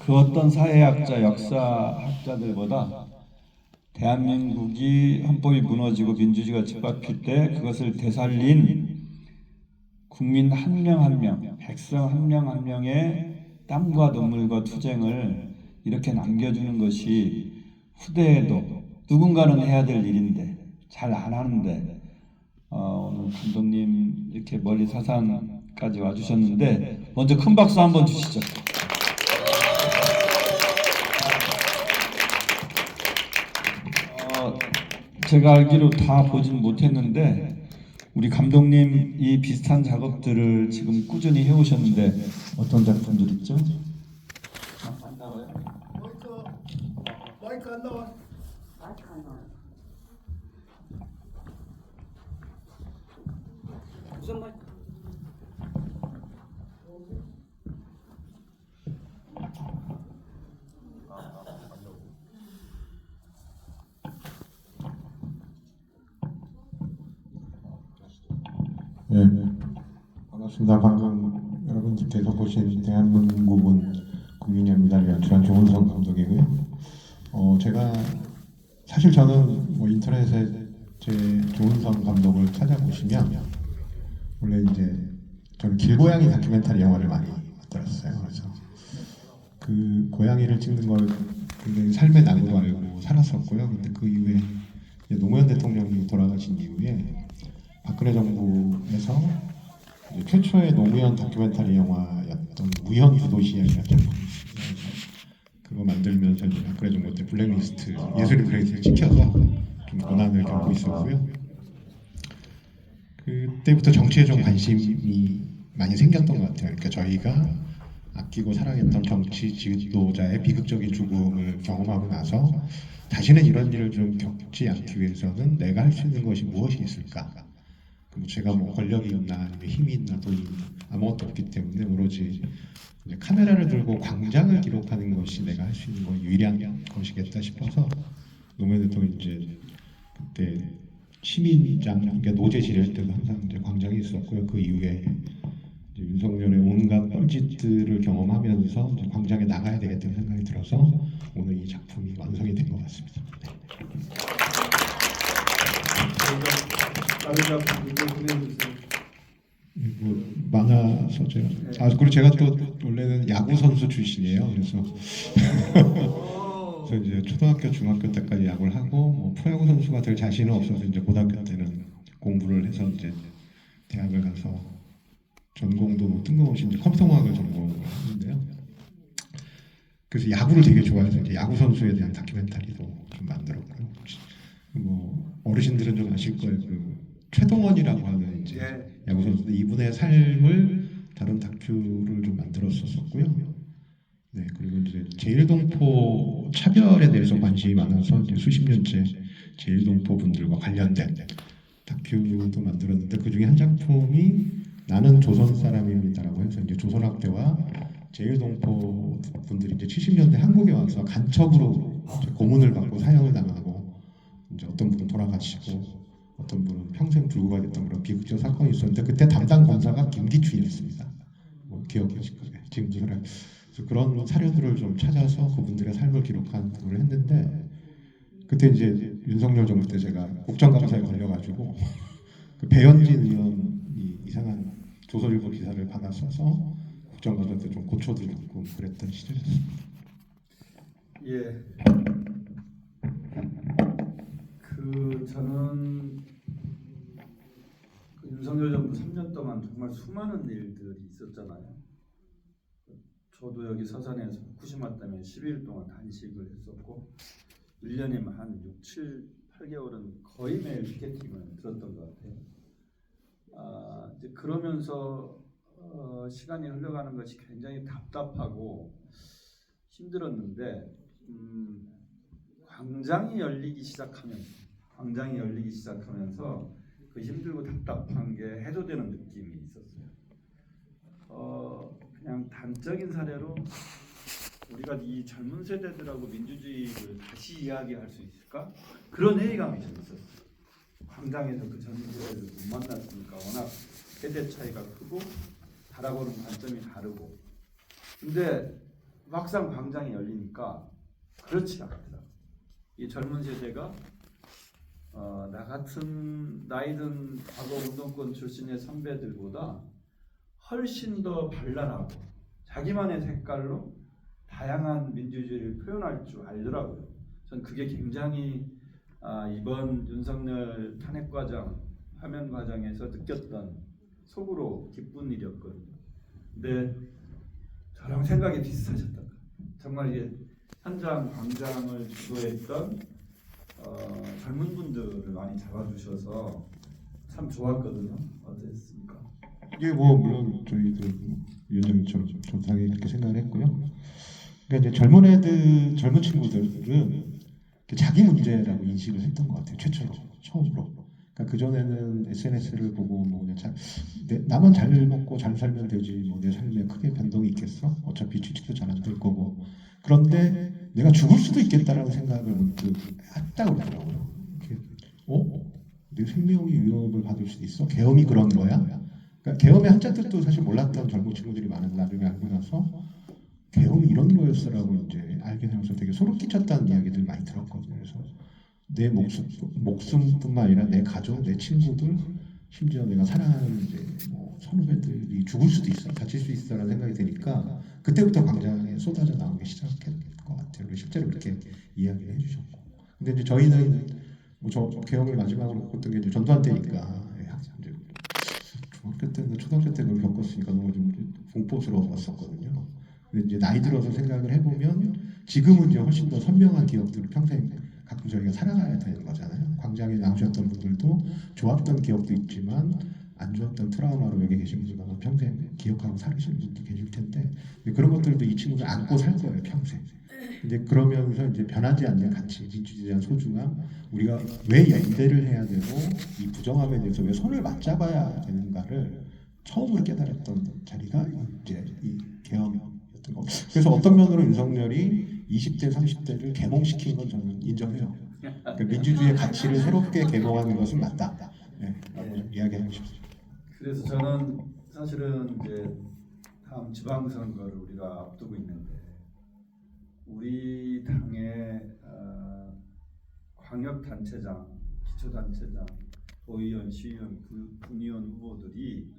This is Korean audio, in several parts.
그 어떤 사회학자, 역사학자들보다 대한민국이 헌법이 무너지고 민주주의가 짓밟힐 때 그것을 되살린 국민 한 명 한 명, 백성 한 명 한 명의 땀과 눈물과 투쟁을 이렇게 남겨주는 것이 후대에도 누군가는 해야 될 일인데 잘 안 하는데 오늘 감독님 이렇게 멀리 사산까지 와주셨는데 먼저 큰 박수 한번 주시죠. 제가 알기로 다 보진 못했는데 우리 감독님 이 비슷한 작업들을 지금 꾸준히 해오셨는데 어떤 작품들 있죠? 안 나와요? 마이크 안 나와. 무슨 마이크? 네, 반갑습니다. 방금 여러분들께서 보신 대한민국은 국민연미를 연출한 조은성 감독이고요. 제가 사실 저는 인터넷에 제 조은성 감독을 찾아보시면 원래 이제 저는 길고양이 다큐멘터리 영화를 많이 만들었어요. 그래서 그 고양이를 찍는 걸 굉장히 삶의 낙으로 알고 살았었고요. 근데 그 이후에 이제 노무현 대통령이 돌아가신 이후에 박근혜 정부에서 이제 최초의 노무현 다큐멘터리 영화였던 무현 부도시이라는 작품 그거 만들면서 이제 박근혜 정부 때 블랙리스트 예술인 블랙리스트를 찍혀서 좀 고난을 겪고 있었고요. 그때부터 정치에 좀 관심이 많이 생겼던 것 같아요. 그러니까 저희가 아끼고 사랑했던 정치 지도자의 비극적인 죽음을 경험하고 나서 다시는 이런 일을 좀 겪지 않기 위해서는 내가 할 수 있는 것이 무엇이 있을까? 그럼 제가 권력이 있나 아니면 힘이 있나 돈이 있나 아무것도 없기 때문에 오로지 이제 카메라를 들고 광장을 기록하는 것이 내가 할 수 있는 거 유일한 것이겠다 싶어서 노무현 대통령이 이제 그때 시민장 그러니까 노제 지낼 때도 항상 이제 광장이 있었고요. 그 이후에 이제 윤석열의 온갖 뻘짓들을 경험하면서 이제 광장에 나가야 되겠다는 생각이 들어서 오늘 이 작품이 완성이 된 것 같습니다. 다른 작품도 보내주세요. 만화 소재. 그리고 제가 또 원래는 야구 선수 출신이에요. 그래서 이제 초등학교, 중학교 때까지 야구를 하고 프로야구 선수가 될 자신은 없어서 이제 고등학교 때는 공부를 해서 이제 대학을 가서 전공도 뜬금없이 이제 컴퓨터공학을 전공을 했는데요. 그래서 야구를 되게 좋아해서 이제 야구 선수에 대한 다큐멘터리도 좀 만들었고요. 어르신들은 좀 아실 거예요. 최동원이라고 하는 이제 야구 선수인데 이분의 삶을 다룬 다큐를 좀 만들었었고요. 네, 그리고 이제 제일동포 차별에 대해서 관심이 많아서 이제 수십 년째 제일동포 분들과 관련된 다큐도 만들었는데 그 중에 한 작품이 나는 조선 사람입니다라고 해서 이제 조선학대와 제일동포 분들이 이제 70년대 한국에 와서 간첩으로 고문을 받고 사형을 당하고 이제 어떤 분은 돌아가시고 어떤 분은 평생 불구가 됐던 그런 비극적 사건이 있었는데 그때 담당 검사가 김기춘이었습니다. 기억하실 거예요. 지금도 그래서 그런 사례들을 좀 찾아서 그분들의 삶을 기록한 걸 했는데 그때 이제 윤석열 정부 때 제가 국정감사에 걸려가지고 그 배현진 의원이 이상한 조선일보 기사를 받아 써서 국정감사 때 좀 고초들었고 그랬던 시절이었습니다. 예. 저는 윤석열 정부 3년 동안 정말 수많은 일들이 있었잖아요. 저도 여기 서산에서 후쿠시마 때문에 10일 동안 단식을 했었고 1년이면 한 6, 7, 8개월은 거의 매일 피켓팅을 들었던 것 같아요. 이제 그러면서 시간이 흘러가는 것이 굉장히 답답하고 힘들었는데 광장이 열리기 시작하면서 그 힘들고 답답한 게 해소되는 느낌이 있었어요. 그냥 단적인 사례로 우리가 이 젊은 세대들하고 민주주의를 다시 이야기할 수 있을까? 그런 회의감이 좀 있었어요. 광장에서 그 젊은 세대들 못 만났으니까 워낙 세대 차이가 크고 바라보는 관점이 다르고 근데 막상 광장이 열리니까 그렇지 않더라고요. 이 젊은 세대가 나 같은 나이든 과거 운동권 출신의 선배들보다 훨씬 더 발랄하고 자기만의 색깔로 다양한 민주주의를 표현할 줄 알더라고요. 전 그게 굉장히 이번 윤석열 탄핵 과정, 파면 과정에서 느꼈던 속으로 기쁜 일이었거든요. 근데 저랑 생각이 비슷하셨던 거예요. 정말 이게 현장 광장을 주도했던 젊은 분들을 많이 잡아주셔서 참 좋았거든요. 어땠습니까? 이게 뭐 물론 저희도 위원장님처럼 좀 당연히 그렇게 생각을 했고요. 그러니까 이제 젊은 친구들은 자기 문제라고 인식을 했던 것 같아요. 최초로, 처음으로. 그러니까 그 전에는 SNS를 보고 뭐 그냥 나만 잘 먹고 잘 살면 되지, 뭐 내 삶에 크게 변동이 있겠어? 어차피 취직도 잘 안 될 거고. 그런데 내가 죽을 수도 있겠다라는 생각을 문득 했다고 그러더라고요. 이렇게, 내 생명이 위협을 받을 수도 있어? 계엄이 그런 거야? 그러니까 계엄의 한자 뜻도 사실 몰랐던 젊은 친구들이 많은데 나중에 알고 나서 계엄이 이런 거였어라고 이제 알게 되면서 되게 소름 끼쳤다는 이야기들 많이 들었거든요. 그래서 내 목숨뿐만 아니라 내 가족, 내 친구들, 심지어 내가 사랑하는 이제 뭐 선후배들이 죽을 수도 있어, 다칠 수 있어라는 생각이 드니까 그때부터 광장에 쏟아져 나오기 시작했던 것 같아요. 그리고 실제로 그렇게 이야기를 해주셨고, 근데 이제 저희는 뭐저 계엄을 마지막으로 겪었던 게 이제 전두환 때니까 이제 중학교 때나 초등학교 때 그걸 겪었으니까 너무 좀 공포스러웠었거든요. 근데 이제 나이 들어서 생각을 해보면 지금은 이제 훨씬 더 선명한 기억들을 평생 갖고 저희가 살아가야 되는 거잖아요. 광장에 나오셨던 분들도 좋았던 기억도 있지만 안 좋았던 트라우마로 여기 계신 분들은 아마 평생 기억하고 살으시는 분도 계실 텐데 그런 것들도 이 친구들 안고 살 거예요, 평생. 근데 그러면서 이제 변하지 않는 가치, 민주주의에 대한 소중함, 우리가 왜 연대를 해야 되고 이 부정함에 대해서 왜 손을 맞잡아야 되는가를 처음으로 깨달았던 자리가 이제 이 계엄이었던 거. 그래서 어떤 면으로 윤석열이 20대, 30대를 계몽시킨 건 저는 인정해요. 그러니까 민주주의의 가치를 새롭게 계몽하는 것은 맞다. 네, 이야기하고 싶습니다. 그래서 저는 사실은 이제 다음 지방선거를 우리가 앞두고 있는데 우리 당의 광역단체장, 기초단체장, 도의원, 시의원, 군의원 후보들이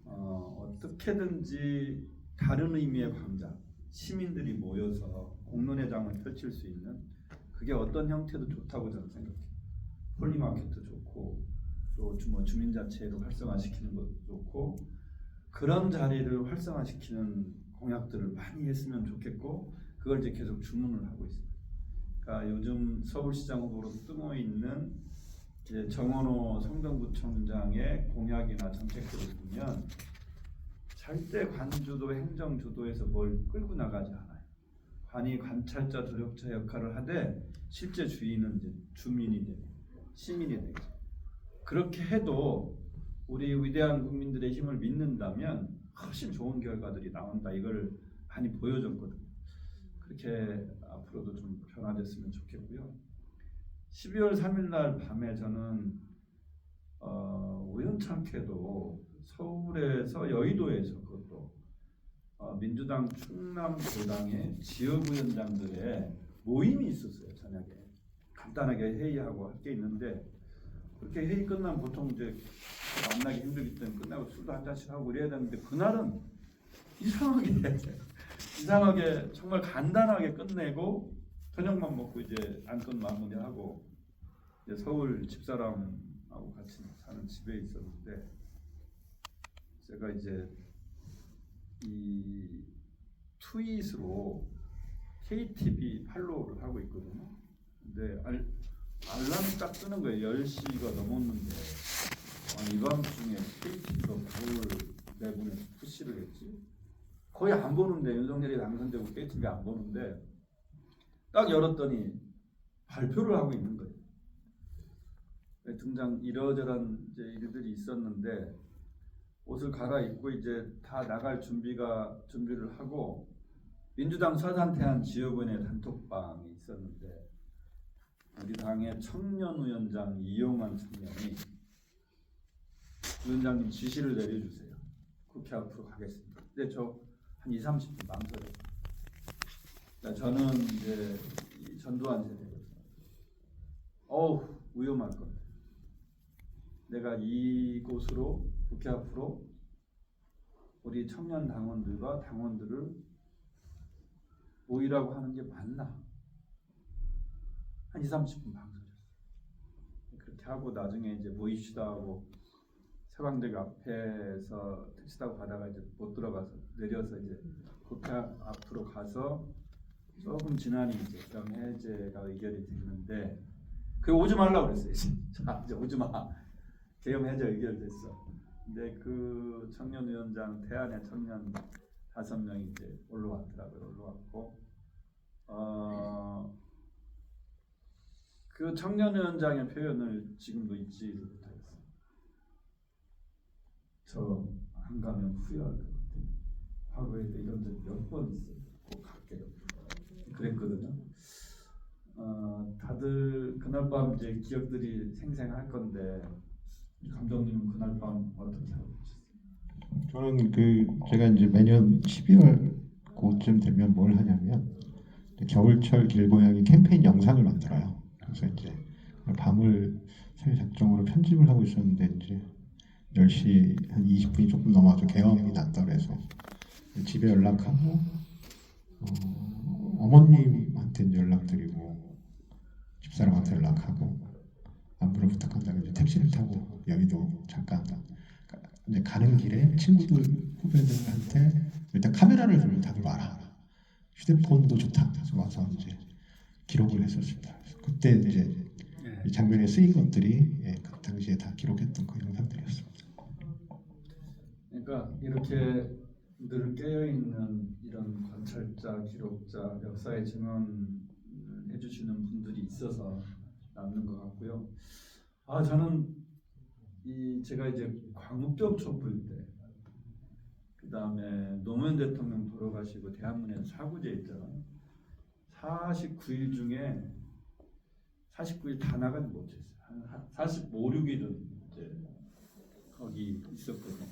어떻게든지 다른 의미의 광장, 시민들이 모여서 공론회장을 펼칠 수 있는 그게 어떤 형태도 좋다고 저는 생각해요. 폴리마켓도 좋고 또 주민자치를 활성화시키는 것도 좋고 그런 자리를 활성화시키는 공약들을 많이 했으면 좋겠고 그걸 이제 계속 주문을 하고 있습니다. 그러니까 요즘 서울시장 후보로 뜨고 있는 이제 정원호 성동구청장의 공약이나 정책들을 보면 절대 관주도 행정주도에서 뭘 끌고 나가지 않아요. 관이 관찰자 조력자 역할을 하되 실제 주인은 이제 주민이 되고 시민이 되고 그렇게 해도 우리 위대한 국민들의 힘을 믿는다면 훨씬 좋은 결과들이 나온다. 이걸 많이 보여줬거든요. 그렇게 앞으로도 좀 변화됐으면 좋겠고요. 12월 3일 날 밤에 저는 우연찮게도 서울에서 여의도에서 그것도 민주당 충남도당의 지역위원장들의 모임이 있었어요. 저녁에 간단하게 회의하고 할 게 있는데 그렇게 회의 끝나면 보통 이제 만나기 힘들기 때문에 끝나고 술도 한 잔씩 하고 이래야 되는데 그날은 이상하게 정말 간단하게 끝내고 저녁만 먹고 이제 안건 마무리하고 이제 서울 집사람하고 같이 사는 집에 있었는데 제가 이제 이 트윗으로 KTV 팔로우를 하고 있거든요. 근데 알람이 딱 뜨는 거예요. 10시가 넘었는데 이 밤중에 KTV가 뭘 내보내서 푸시를 했지? 거의 안 보는데 윤석열이 당선되고 KTV 안 보는데 딱 열었더니 발표를 하고 있는 거예요. 등장 이러저런 이제 일들이 있었는데 옷을 갈아입고 이제 다 나갈 준비를 하고 민주당 서산태안 지역원의 단톡방이 있었는데 우리 당의 청년위원장 이용환 청년이 위원장님 지시를 내려주세요. 국회 앞으로 가겠습니다. 근데 저 한 20, 30분 망설였어요. 그러니까 저는 이제 이 전두환 세대거든요. 위험할 것 같아요. 내가 이곳으로 국회 앞으로 우리 청년 당원들과 당원들을 모이라고 하는 게 맞나? 한 20-30분 방송했어요. 그렇게 하고 나중에 이제 모이시다 하고 서강대교 앞에서 택시 타고 가다가 이제 못 들어가서 내려서 이제 국회 앞으로 가서 조금 지나니 이제 그럼 해제가 의결이 됐는데 그 오지 말라고 그랬어요. 자, 이제 오지 마. 계엄 해제 의결됐어. 근데 그 청년위원장 태안의 청년 5명이 이제 올라왔더라고요. 올라왔고 그 청년위원장의 표현을 지금도 잊지 못하겠어요. 저 안 가면 후회할 것 같아요. 과거에도 이런 적 몇 번 있어요. 꼭 갈게요. 그랬거든요. 다들 그날 밤 이제 기억들이 생생할 건데 감독님은 그날 밤 어떻게 생각하셨어요? 저는 제가 이제 매년 12월 그쯤 되면 뭘 하냐면 겨울철 길고양이 캠페인 영상을 만들어요. 그래서 이제 밤을 새 작정으로 편집을 하고 있었는데 이제 10시 한 20분이 조금 넘어서 계엄이 났다 그래서 집에 연락하고 어머님한테 이제 연락드리고 집사람한테 연락하고 안부를 부탁한다고 이제 택시를 타고 여의도 잠깐 이제 가는 길에 친구들 후배들한테 일단 카메라를 좀 다들 와라, 휴대폰도 좋다 해서 와서 이제 기록을 했었습니다. 그래서 그때 이제 이 장면에 쓰인 것들이 그 당시에 다 기록했던 그 영상들이었습니다. 그러니까 이렇게 늘 깨어있는 이런 관찰자, 기록자, 역사의 증언해 주시는 분들이 있어서 남는 것 같고요. 저는 제가 이제 광우병 촛불 때, 그 다음에 노무현 대통령 돌아가시고 대한문에서 사구제 있잖아요. 49일 중에 49일 다 나가지 못했어요. 한 45, 6일은 이제 거기 있었거든요.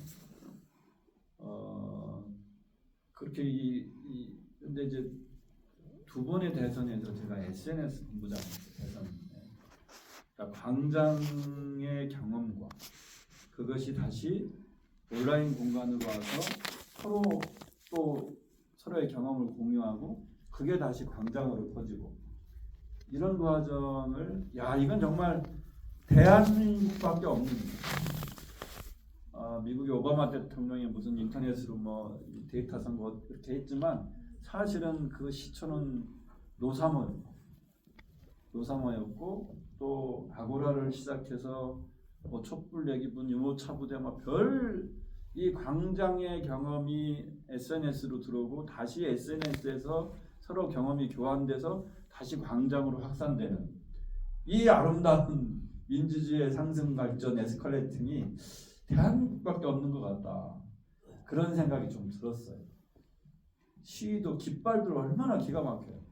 그렇게 근데 이제 두 번의 대선에서 제가 SNS 본부장이었어요. 대선. 그러니까 광장의 경험과 그것이 다시 온라인 공간으로 와서 서로의 경험을 공유하고 그게 다시 광장으로 퍼지고 이런 과정을 이건 정말 대한민국밖에 없는 미국의 오바마 대통령이 무슨 인터넷으로 뭐 데이터 선거 이렇게 했지만 사실은 그 시초는 노사모였고 또 아고라를 시작해서 뭐 촛불 내기분 유모차 부대 이 광장의 경험이 SNS로 들어오고 다시 SNS에서 서로 경험이 교환돼서 다시 광장으로 확산되는 이 아름다운 민주주의의 상승 발전 에스컬레이팅이 대한민국밖에 없는 것 같다. 그런 생각이 좀 들었어요. 시위도 깃발들 얼마나 기가 막혀요.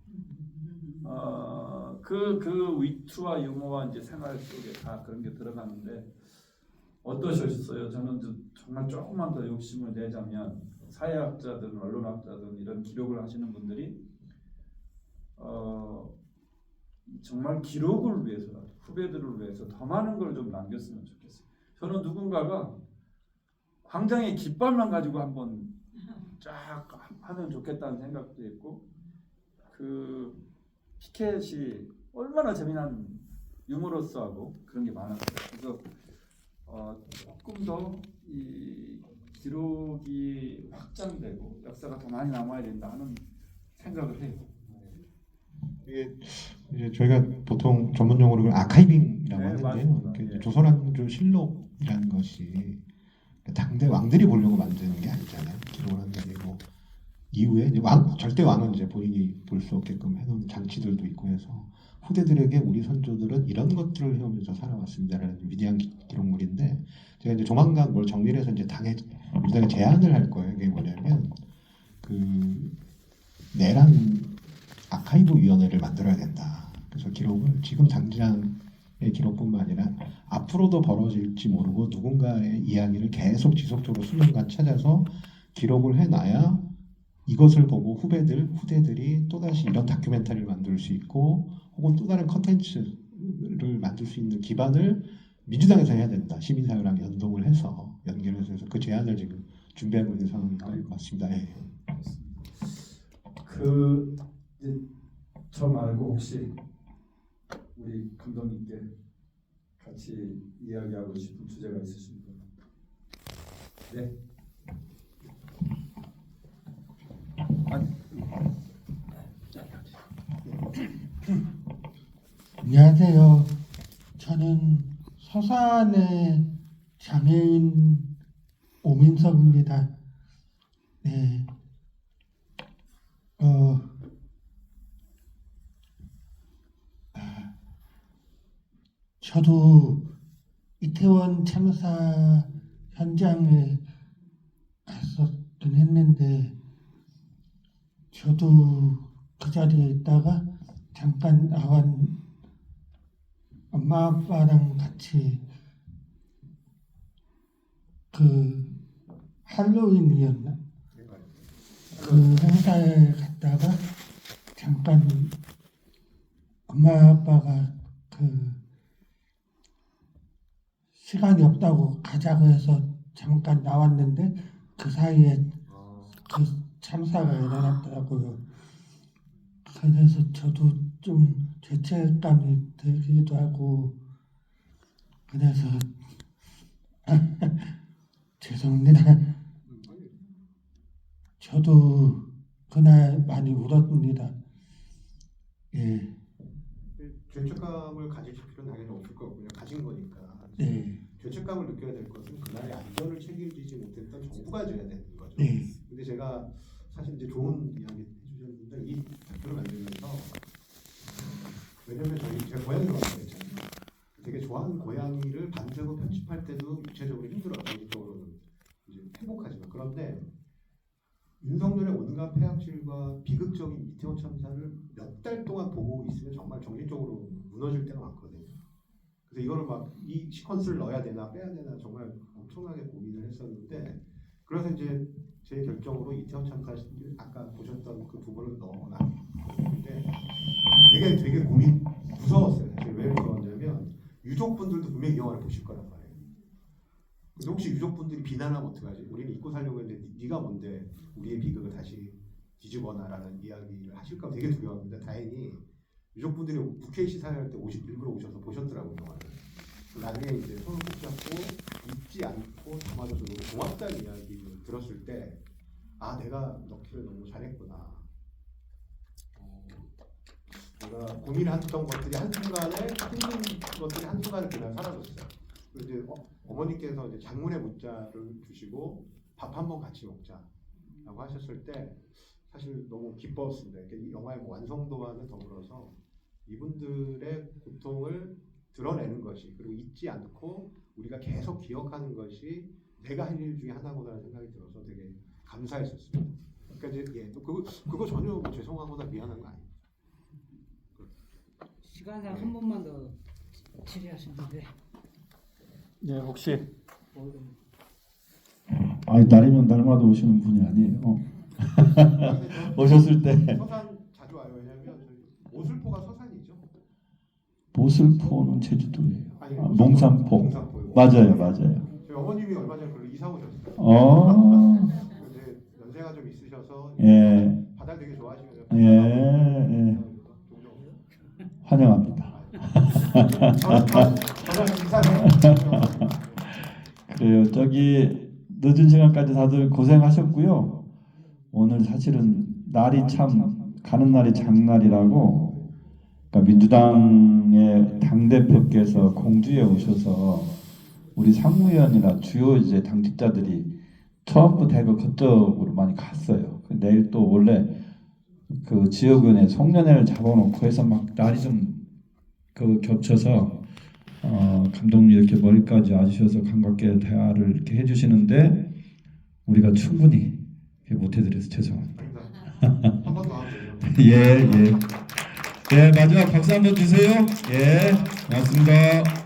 그 위트와 유머와 이제 생활 속에 다 그런 게 들어가는데 어떠셨어요? 저는 정말 조금만 더 욕심을 내자면 사회학자든 언론학자든 이런 기록을 하시는 분들이 정말 기록을 위해서라도 후배들을 위해서 더 많은 걸 좀 남겼으면 좋겠어요. 저는 누군가가 광장에 깃발만 가지고 한번 쫙 하면 좋겠다는 생각도 있고 그 피켓이 얼마나 재미난 유머러스하고 그런 게 많았어요. 그래서 조금 더 이 기록이 확장되고 역사가 더 많이 남아야 된다 하는 생각을 해요. 이게 이제 저희가 보통 전문 용어로 아카이빙이라고 하는데요. 맞습니다. 이렇게 조선왕조 실록이라는 것이 당대 왕들이 보려고 만드는 게 아니잖아요. 기록을 하는 게 아니고 이후에 이제 절대 왕은 이제 본인이 볼 수 없게끔 해놓은 장치들도 있고 해서 후대들에게 우리 선조들은 이런 것들을 해오면서 살아왔습니다라는 위대한 기록물인데 제가 이제 조만간 뭘 정리해서 이제 당에 제안을 할 거예요. 이게 뭐냐면 내란 아카이브 위원회를 만들어야 된다. 그래서 기록을 지금 당장의 기록뿐만 아니라 앞으로도 벌어질지 모르고 누군가의 이야기를 계속 지속적으로 수년간 찾아서 기록을 해놔야 이것을 보고 후대들이 또다시 이런 다큐멘터리를 만들 수 있고 혹은 또 다른 컨텐츠를 만들 수 있는 기반을 민주당에서 해야 된다. 시민사회랑 연동을 해서 연결해서 해서 그 제안을 지금 준비하고 있는 상황인 것 같습니다. 예. 그 저 말고 혹시 우리 감독님께 같이 이야기하고 싶은 주제가 있으십니까? 네. 안녕하세요. 저는 서산의 장애인 오민석입니다. 네. 저도 이태원 참사 현장에 갔었긴 했는데, 저도 그 자리에 있다가 잠깐 엄마 아빠랑 같이 그 할로윈이었나? 그 행사에 갔다가 잠깐 엄마 아빠가 그 시간이 없다고 가자고 해서 잠깐 나왔는데 그 사이에 그 참사가 일어났더라고요. 그래서 저도 좀 죄책감이 들기도 하고 그래서 죄송합니다. 저도 그날 많이 울었습니다. 예. 죄책감을 가질 필요는 당연히 없을 거고 그냥 가진 거니까. 네. 죄책감을 느껴야 될 것은 그날의 안전을 책임지지 못했던 정부가 져야 되는 거죠. 네. 근데 제가 사실 이제 좋은 이야기 해주셨는데 이 발표를 만들면서 왜냐면 제가 고양이 좋아한다고 했잖아요. 되게 좋아하는 고양이를 반대로 편집할 때도 육체적으로 힘들어요. 정신적으로는 이제 행복하지만 그런데 윤석열의 온갖 폐악질과 비극적인 이태원 참사를 몇 달 동안 보고 있으면 정말 정신적으로 무너질 때가 많거든요. 그래서 이거를 막 이 시퀀스를 넣어야 되나 빼야 되나 정말 엄청나게 고민을 했었는데 그래서 이제 제 결정으로 이태원 참사 아까 보셨던 그 부분을 넣어놔. 근데 되게 무서웠어요. 왜 무서웠냐면 유족분들도 분명히 이 영화를 보실 거란 말이에요. 근데 혹시 유족분들이 비난하면 어떡하지? 우리는 잊고 살려고 했는데 네가 뭔데 우리의 비극을 다시 뒤집어놔라는 이야기를 하실까 되게 두려웠는데 다행히 유족분들이 국회 시사회할 때 일부러 오셔서 보셨더라고요. 영화를. 나중에 이제 손을 꼭 잡고 잊지 않고 담아줘서 너무 고맙다는 이야기를 들었을 때 아 내가 넣기를 너무 잘했구나. 내가 고민했던 것들이 한순간에 힘든 것들이 한순간에 그냥 사라졌어요. 그리고 이제 어머니께서 이제 장문의 문자를 주시고 밥 한번 같이 먹자라고 하셨을 때 사실 너무 기뻤습니다. 이 영화의 완성도와는 더불어서 이분들의 고통을 드러내는 것이 그리고 잊지 않고 우리가 계속 기억하는 것이 내가 할 일 중에 하나구나라는 생각이 들어서 되게 감사했었습니다. 그러니까 이제 그거 전혀 뭐 죄송하거나 미안한 거 아니에요. 시간상 한 번만 더 질의하시는데. 네, 혹시 날이면 날마다 오시는 분이 아니에요. 오셨을 때 서산 자주 와요. 왜냐면 모슬포가 서산이죠. 모슬포는 제주도예요. 아니, 몽산포. 맞아요. 저희 어머님이 얼마 전에 걸로 이사 오셨어요. 이제 연세가 좀 있으셔서 예. 바다 되게 좋아하시거든요. 예. 환영합니다. 저는 이사를 그래요. 저기 늦은 시간까지 다들 고생하셨고요. 오늘 사실은 날이 참 가는 날이 장날이라고. 그러니까 민주당의 당 대표께서 공주에 오셔서 우리 상무위원이나 주요 이제 당직자들이 전부 대거 그쪽으로 많이 갔어요. 내일 또 원래 그 지역은행 송년회를 잡아놓고 해서 막 날이 좀 그 겹쳐서 감독님 이렇게 멀리까지 와주셔서 감각게 대화를 이렇게 해주시는데 우리가 충분히 못 해드려서 죄송합니다. 한번 더 하면 돼요. 예. 네, 마지막 박수 한번 주세요. 예, 고맙습니다.